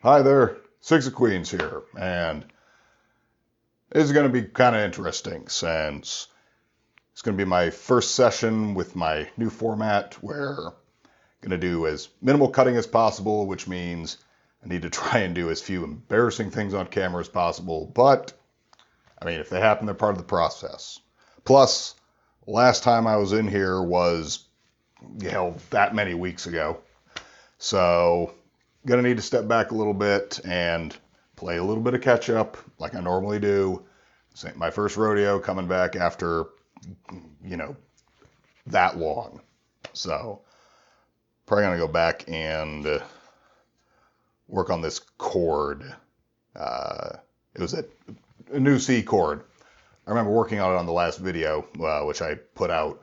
Hi there, SixofQueens here, and this is going to be kind of interesting since it's going to be my first session with my new format where I'm going to do as minimal cutting as possible, which means I need to try and do as few embarrassing things on camera as possible, but I mean, if they happen, they're part of the process. Plus, last time I was in here was, that many weeks ago, so gonna need to step back a little bit and play a little bit of catch up like I normally do. This ain't my first rodeo coming back after, you know, that long. So probably gonna go back and work on this chord. It was a new C chord. I remember working on it on the last video, which I put out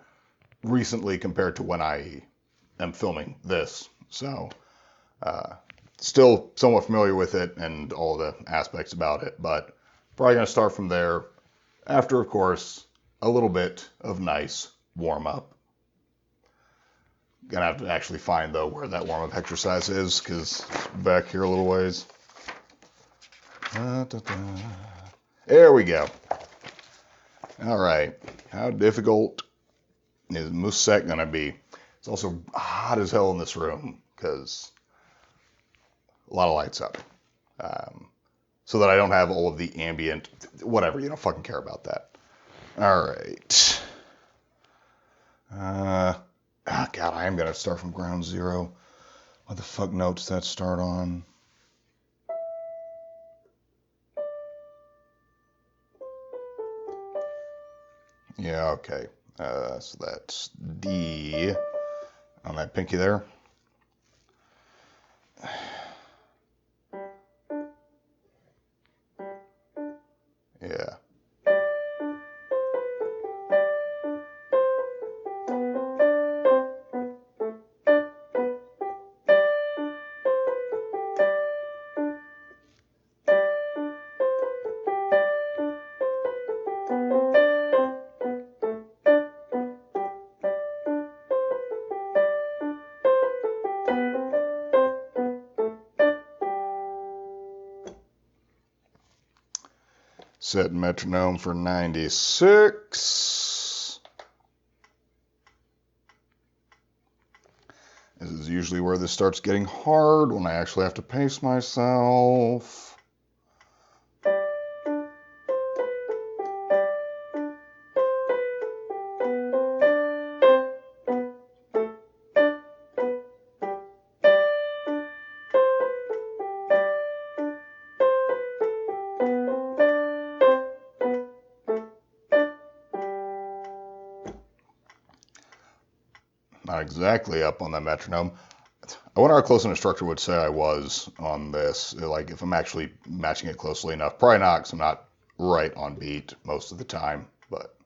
recently compared to when I am filming this. So still somewhat familiar with it and all the aspects about it, but probably going to start from there after, of course, a little bit of nice warm-up. Gonna have to actually find, though, where that warm-up exercise is, because it's back here a little ways. There we go. All right. How difficult is Musette going to be? It's also hot as hell in this room, because a lot of lights up. So that I don't have all of the ambient, whatever, you don't fucking care about that. All right. God, I am going to start from ground zero. What the fuck notes that start on? Yeah, okay. So that's D on that pinky there. Yeah. Set metronome for 96. This is usually where this starts getting hard, when I actually have to pace myself. Not exactly up on that metronome. I wonder how close an instructor would say I was on this. Like, if I'm actually matching it closely enough. Probably not, because I'm not right on beat most of the time. But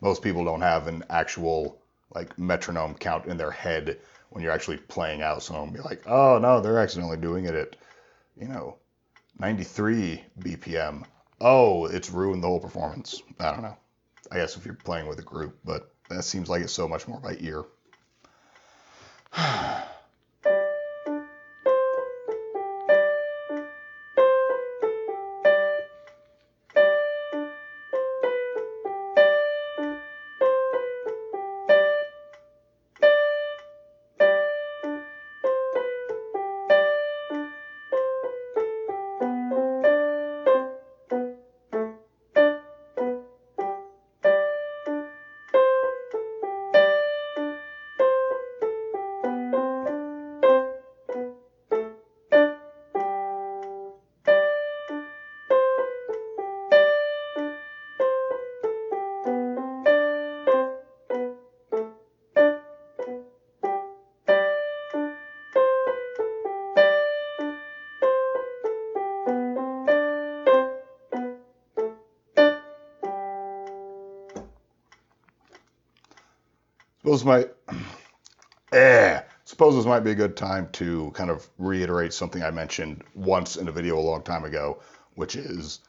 most people don't have an actual, like, metronome count in their head when you're actually playing out. Someone will be like, oh, no, they're accidentally doing it at, 93 BPM. Oh, it's ruined the whole performance. I don't know. I guess if you're playing with a group, but that seems like it's so much more by ear. Suppose this might be a good time to kind of reiterate something I mentioned once in a video a long time ago, which is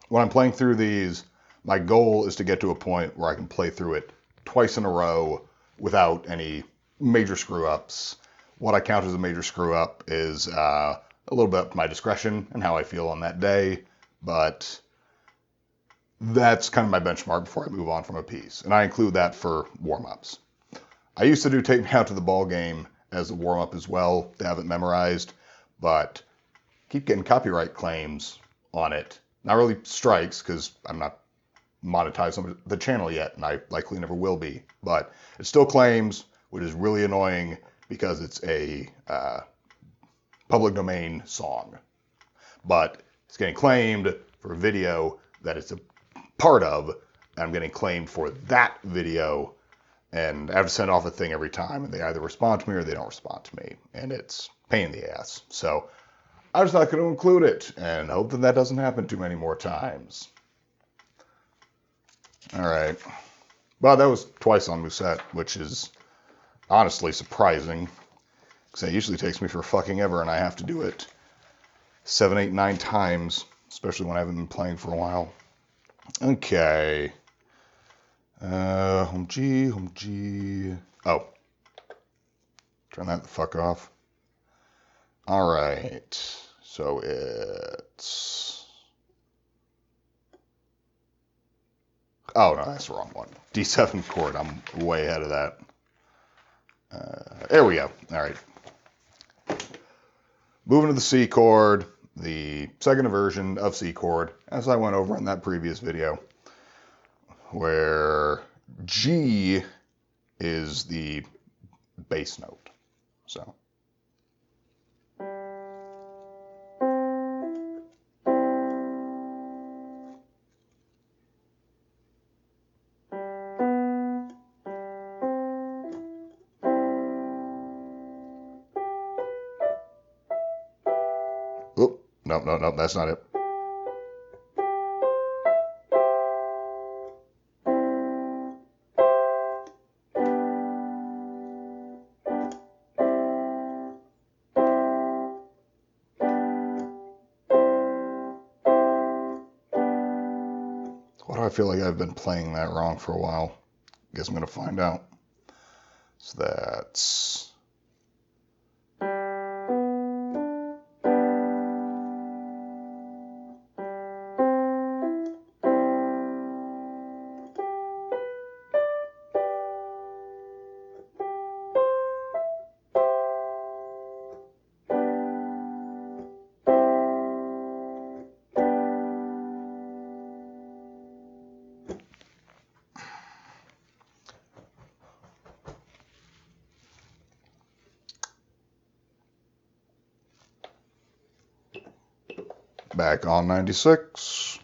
when I'm playing through these, my goal is to get to a point where I can play through it twice in a row without any major screw ups. What I count as a major screw up is a little bit up to my discretion and how I feel on that day, but that's kind of my benchmark before I move on from a piece. And I include that for warm-ups. I used to do Take Me Out to the Ball Game as a warm-up as well to have it memorized, but keep getting copyright claims on it. Not really strikes, because I'm not monetized on the channel yet, and I likely never will be, but it still claims, which is really annoying because it's a public domain song. But it's getting claimed for a video that it's a part of, and I'm getting claimed for that video, and I have to send off a thing every time, and they either respond to me or they don't respond to me, and it's a pain in the ass. So I'm just not going to include it, and hope that that doesn't happen too many more times. All right. Well, that was twice on Musette, which is honestly surprising, because it usually takes me for fucking ever, and I have to do it 7, 8, 9 times, especially when I haven't been playing for a while. Okay. Home G. Oh. Turn that the fuck off. All right. So it's... Oh, no, that's the wrong one. D7 chord. I'm way ahead of that. There we go. All right. Moving to the C chord, the second inversion of C chord, as I went over in that previous video, where G is the bass note. So. Oop, no, that's not it. Why do I feel like I've been playing that wrong for a while? Guess I'm going to find out. So that's... Back on 96.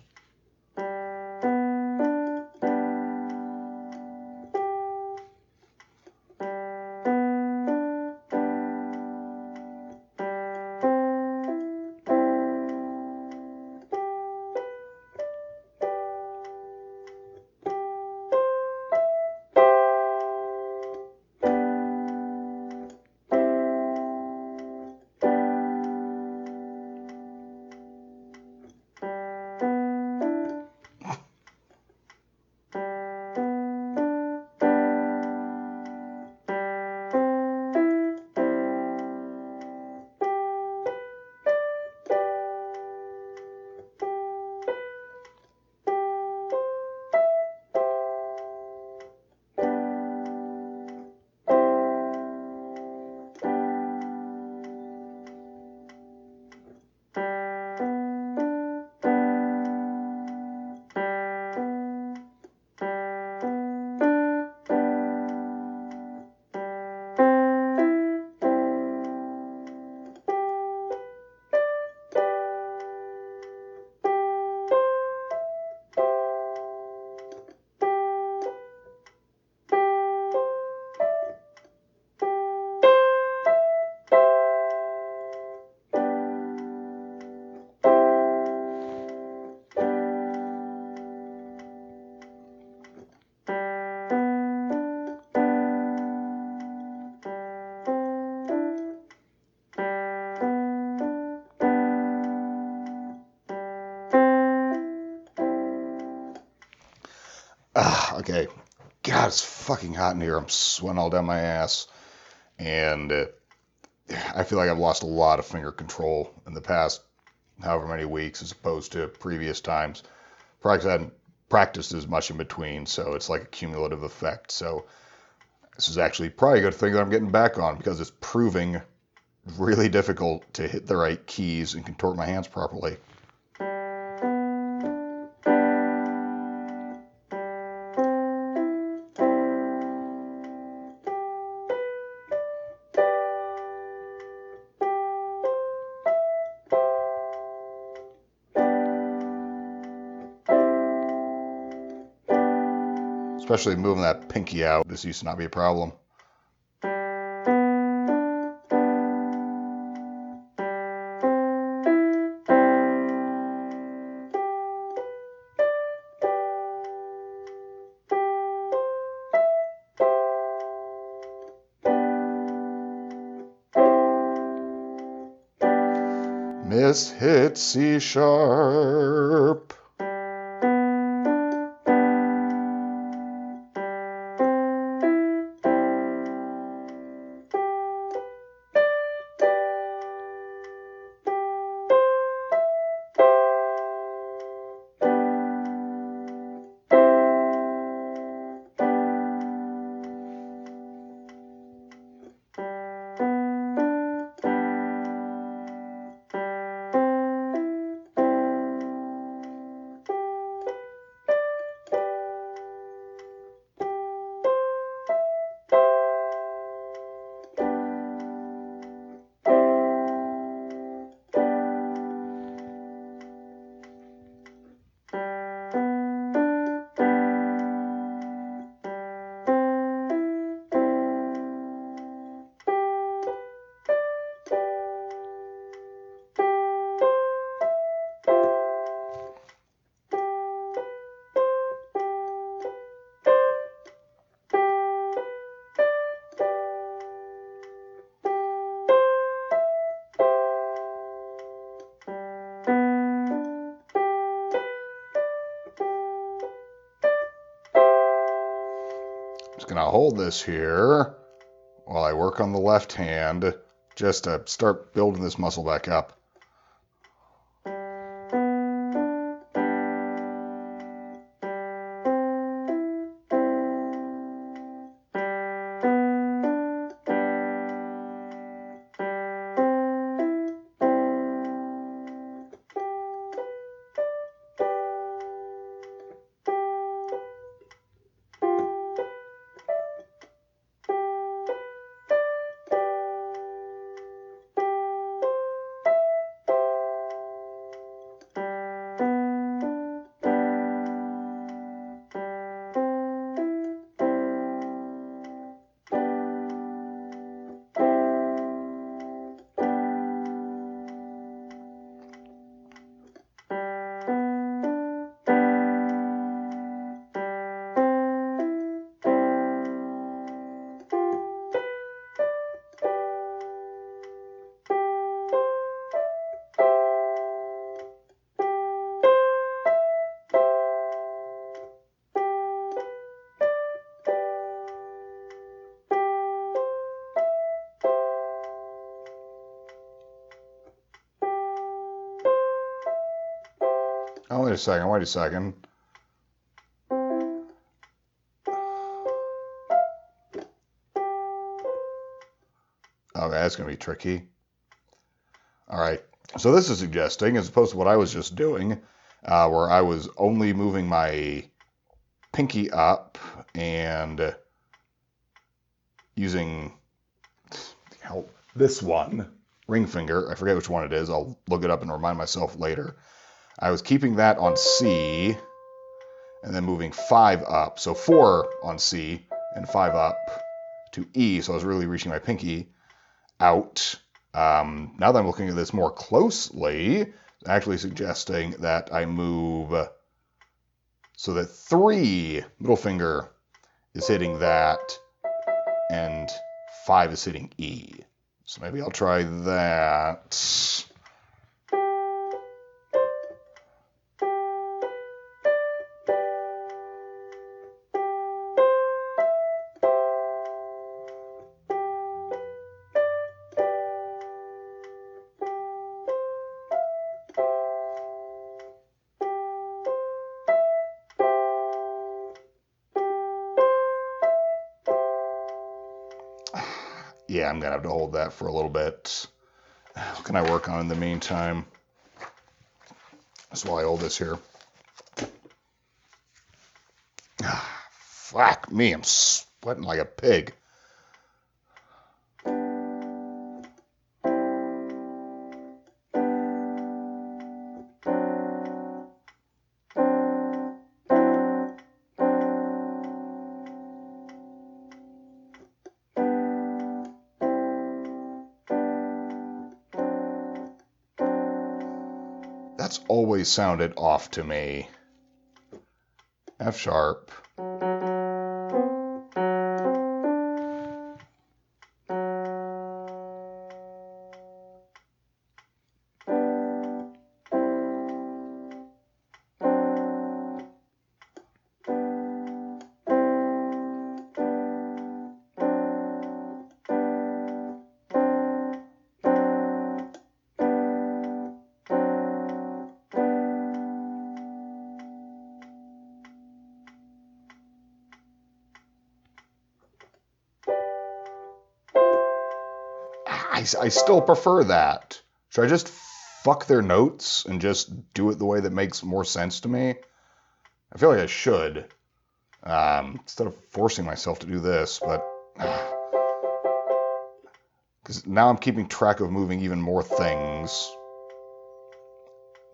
Okay. God, it's fucking hot in here. I'm sweating all down my ass. And I feel like I've lost a lot of finger control in the past however many weeks as opposed to previous times. Probably 'cause I hadn't practiced as much in between, so it's like a cumulative effect. So this is actually probably a good thing that I'm getting back on because it's proving really difficult to hit the right keys and contort my hands properly. Especially moving that pinky out. This used to not be a problem. Miss hit C sharp. Just gonna hold this here while I work on the left hand just to start building this muscle back up. Oh, wait a second, wait a second. Okay, that's going to be tricky. All right, so this is suggesting, as opposed to what I was just doing, where I was only moving my pinky up and using this one, ring finger, I forget which one it is, I'll look it up and remind myself later. I was keeping that on C and then moving 5 up. So 4 on C and 5 up to E. So I was really reaching my pinky out. Now that I'm looking at this more closely, actually suggesting that I move so that 3 middle finger is hitting that and 5 is hitting E. So maybe I'll try that. Yeah, I'm going to have to hold that for a little bit. What can I work on in the meantime? That's why I hold this here. Fuck me, I'm sweating like a pig. That's always sounded off to me. F sharp. I still prefer that. Should I just fuck their notes and just do it the way that makes more sense to me? I feel like I should. Instead of forcing myself to do this, but... Because now I'm keeping track of moving even more things.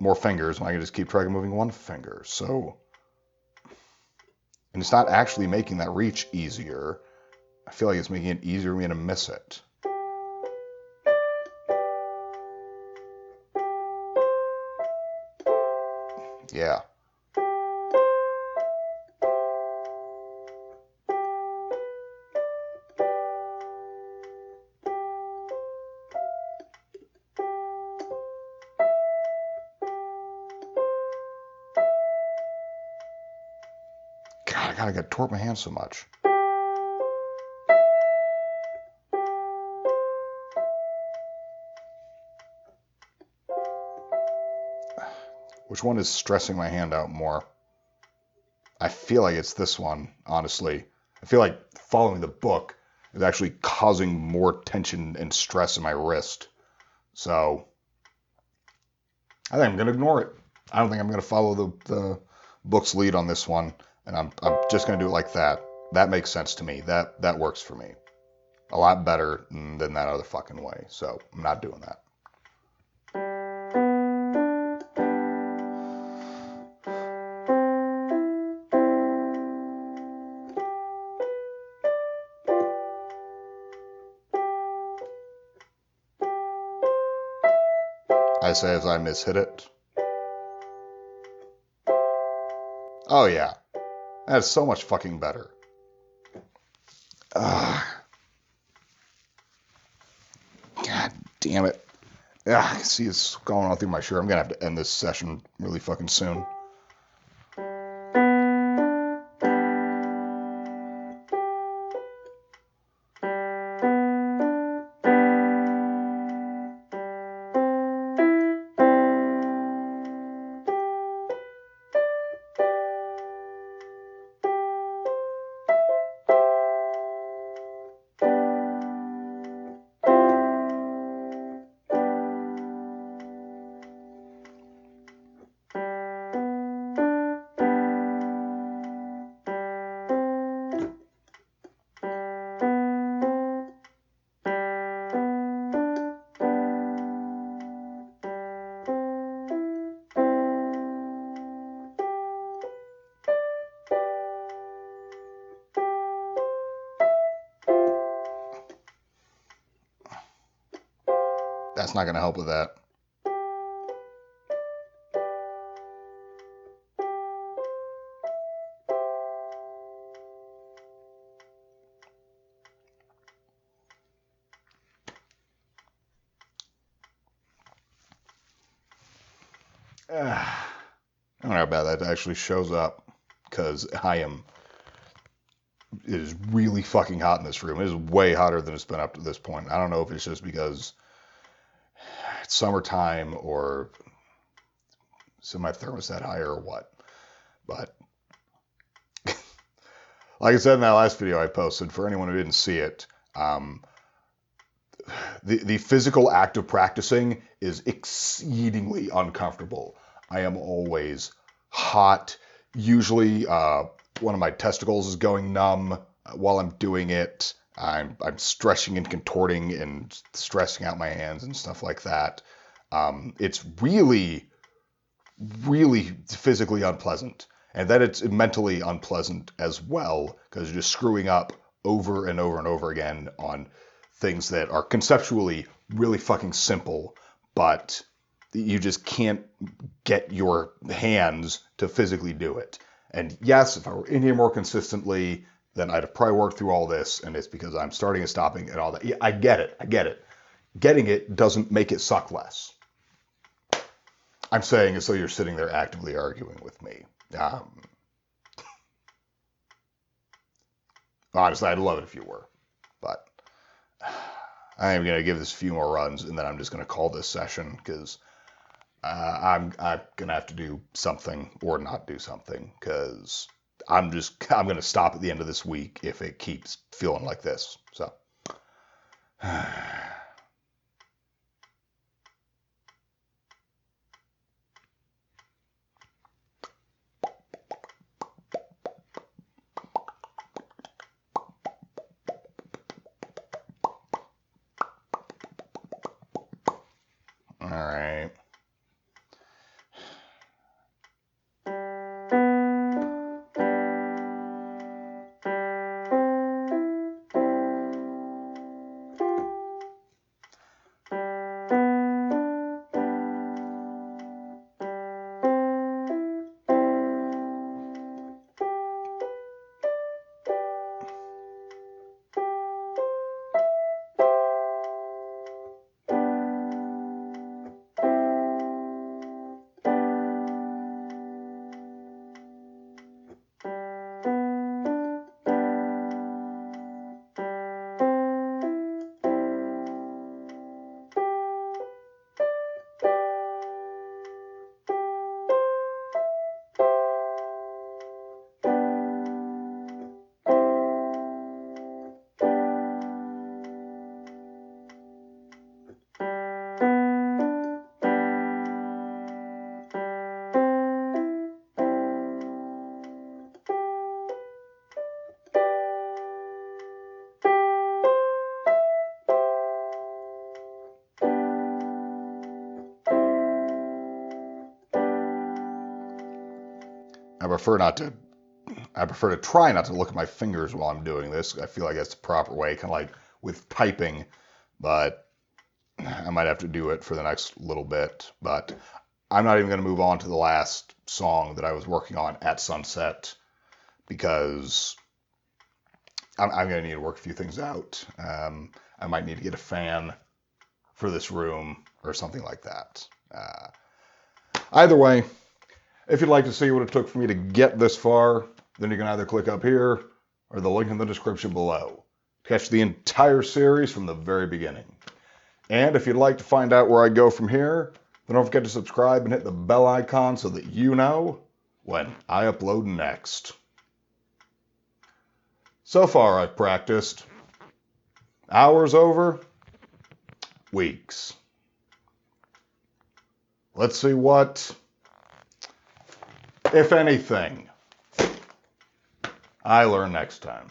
More fingers, when I can just keep track of moving one finger. So... And it's not actually making that reach easier. I feel like it's making it easier for me to miss it. Yeah. God, I gotta torque my hand so much. Which one is stressing my hand out more? I feel like it's this one, honestly. I feel like following the book is actually causing more tension and stress in my wrist. So, I think I'm going to ignore it. I don't think I'm going to follow the book's lead on this one. And I'm just going to do it like that. That makes sense to me. That works for me. A lot better than that other fucking way. So, I'm not doing that. I say as I mishit it. Oh yeah. That's so much fucking better. God damn it. I see it's going on through my shirt. I'm going to have to end this session really fucking soon. That's not going to help with that. I don't know how bad that actually shows up, because it is really fucking hot in this room. It is way hotter than it's been up to this point. I don't know if it's just because it's summertime or is my thermostat higher or what. But like I said in that last video I posted, for anyone who didn't see it, the physical act of practicing is exceedingly uncomfortable. I am always hot. Usually, one of my testicles is going numb while I'm doing it. I'm stretching and contorting and stressing out my hands and stuff like that. It's really, really physically unpleasant. And then it's mentally unpleasant as well, because you're just screwing up over and over and over again on things that are conceptually really fucking simple, but you just can't get your hands to physically do it. And yes, if I were in here more consistently, then I'd have probably worked through all this, and it's because I'm starting and stopping and all that. Yeah, I get it. Getting it doesn't make it suck less. I'm saying as though you're sitting there actively arguing with me. Honestly, I'd love it if you were, but I am going to give this a few more runs, and then I'm just going to call this session, because I'm going to have to do something or not do something, because I'm going to stop at the end of this week if it keeps feeling like this. So. All right. I prefer to try not to look at my fingers while I'm doing this. I feel like that's the proper way, kind of like with typing, but I might have to do it for the next little bit. But I'm not even going to move on to the last song that I was working on at sunset, because I'm going to need to work a few things out. I might need to get a fan for this room or something like that. Either way, if you'd like to see what it took for me to get this far, then you can either click up here or the link in the description below. Catch the entire series from the very beginning. And if you'd like to find out where I go from here, then don't forget to subscribe and hit the bell icon so that you know when I upload next. So far I've practiced hours over weeks. Let's see what, if anything, I learn next time.